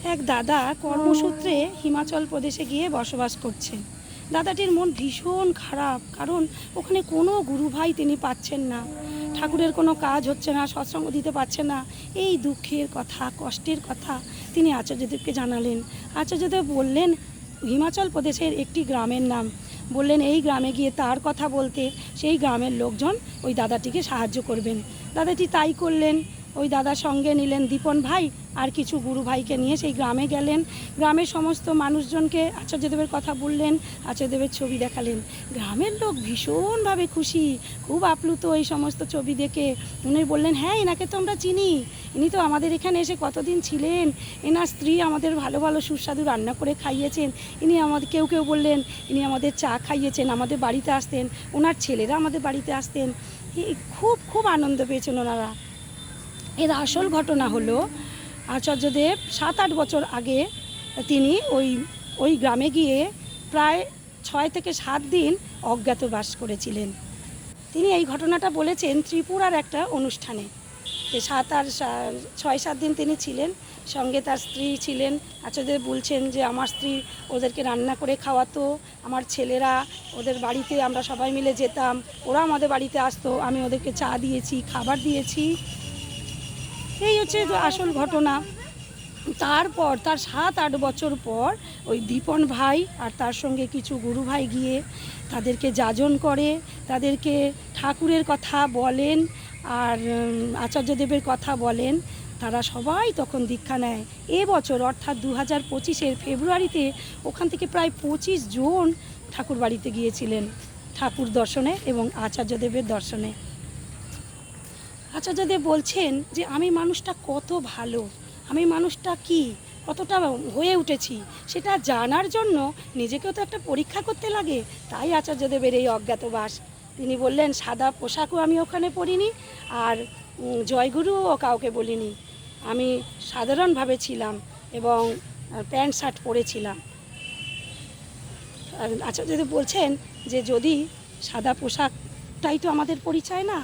এক দাদা কর্মসূত্রে হিমাচল প্রদেশে গিয়ে বসবাস করছেন। দাদাটির মন ভীষণ খারাপ, কারণ ওখানে কোনো গুরু ভাই তিনি পাচ্ছেন না, ঠাকুরের কোনো কাজ হচ্ছে না, সৎসঙ্গ দিতে পারছেন না। এই দুঃখের কথা, কষ্টের কথা তিনি আচার্যদেবকে জানালেন। আচার্যদেব বললেন হিমাচল প্রদেশের একটি গ্রামের নাম, বললেন এই গ্রামে গিয়ে তার কথা বলতে, সেই গ্রামের লোকজন ওই দাদাটিকে সাহায্য করবেন। দাদাটি তাই করলেন। ওই দাদার সঙ্গে নিলেন দীপন ভাই আর কিছু গুরু ভাইকে নিয়ে সেই গ্রামে গেলেন। গ্রামের সমস্ত মানুষজনকে আচার্যদেবের কথা বললেন, আচার্যদেবের ছবি দেখালেন। গ্রামের লোক ভীষণভাবে খুশি, খুব আপ্লুত এই সমস্ত ছবি দেখে। উনি বললেন, হ্যাঁ এনাকে তো আমরা চিনি, ইনি তো আমাদের এখানে এসে কতদিন ছিলেন, এনার স্ত্রী আমাদের ভালো ভালো সুস্বাদু রান্না করে খাইয়েছেন, ইনি আমাদের, কেউ কেউ বললেন ইনি আমাদের চা খাইয়েছেন, আমাদের বাড়িতে আসতেন, ওনার ছেলেরা আমাদের বাড়িতে আসতেন। খুব খুব আনন্দ পেয়েছেন ওনারা। এর আসল ঘটনা হলো আচার্যদেব 7-8 বছর আগে তিনি ওই গ্রামে গিয়ে প্রায় 6 থেকে 7 দিন অজ্ঞাতবাস করেছিলেন। তিনি এই ঘটনাটা বলেছেন ত্রিপুরার একটা অনুষ্ঠানে, যে 6-7 দিন তিনি ছিলেন, সঙ্গে তার স্ত্রী ছিলেন। আচার্যদেব বলছেন যে আমার স্ত্রী ওদেরকে রান্না করে খাওয়াতো, আমার ছেলেরা ওদের বাড়িতে আমরা সবাই মিলে যেতাম, ওরা আমাদের বাড়িতে আসতো, আমি ওদেরকে চা দিয়েছি, খাবার দিয়েছি। এই হচ্ছে আসল ঘটনা। তারপর তার 7-8 বছর পর ওই দীপন ভাই আর তার সঙ্গে কিছু গুরু ভাই গিয়ে তাদেরকে যাজন করে, তাদেরকে ঠাকুরের কথা বলেন আর আচার্যদেবের কথা বলেন। তারা সবাই তখন দীক্ষা নেয়। এবছর অর্থাৎ 2025-এর ফেব্রুয়ারিতে ওখান থেকে প্রায় 25 জন ঠাকুর বাড়িতে গিয়েছিলেন ঠাকুর দর্শনে এবং আচার্যদেবের দর্শনে। আচার্যদেব বলছেন যে আমি মানুষটা কত ভালো, আমি মানুষটা কি কতটা হয়ে উঠেছি সেটা জানার জন্য নিজেকেও তো একটা পরীক্ষা করতে লাগে। তাই আচার্যদেবের এই অজ্ঞাতবাস। তিনি বললেন সাদা পোশাকও আমি ওখানে পরিনি, আর জয়গুরুও কাউকে বলিনি, আমি সাধারণভাবে ছিলাম এবং প্যান্ট শার্ট পরেছিলাম। আর আচার্যদেব বলছেন যে যদি সাদা পোশাকটাই তো আমাদের পরিচয় না,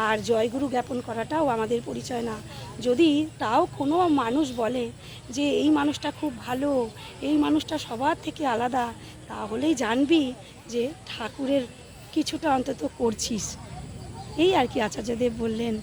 আর জয়গুরু জ্ঞাপন করাটাও আমাদের পরিচয় না, যদি তাও কোনো মানুষ বলে যে এই মানুষটা খুব ভালো, এই মানুষটা সবার থেকে আলাদা, তাহলেই জানবি যে ঠাকুরের কিছুটা অন্তত করছিস। এই আর কি আচার্যদেব বললেন।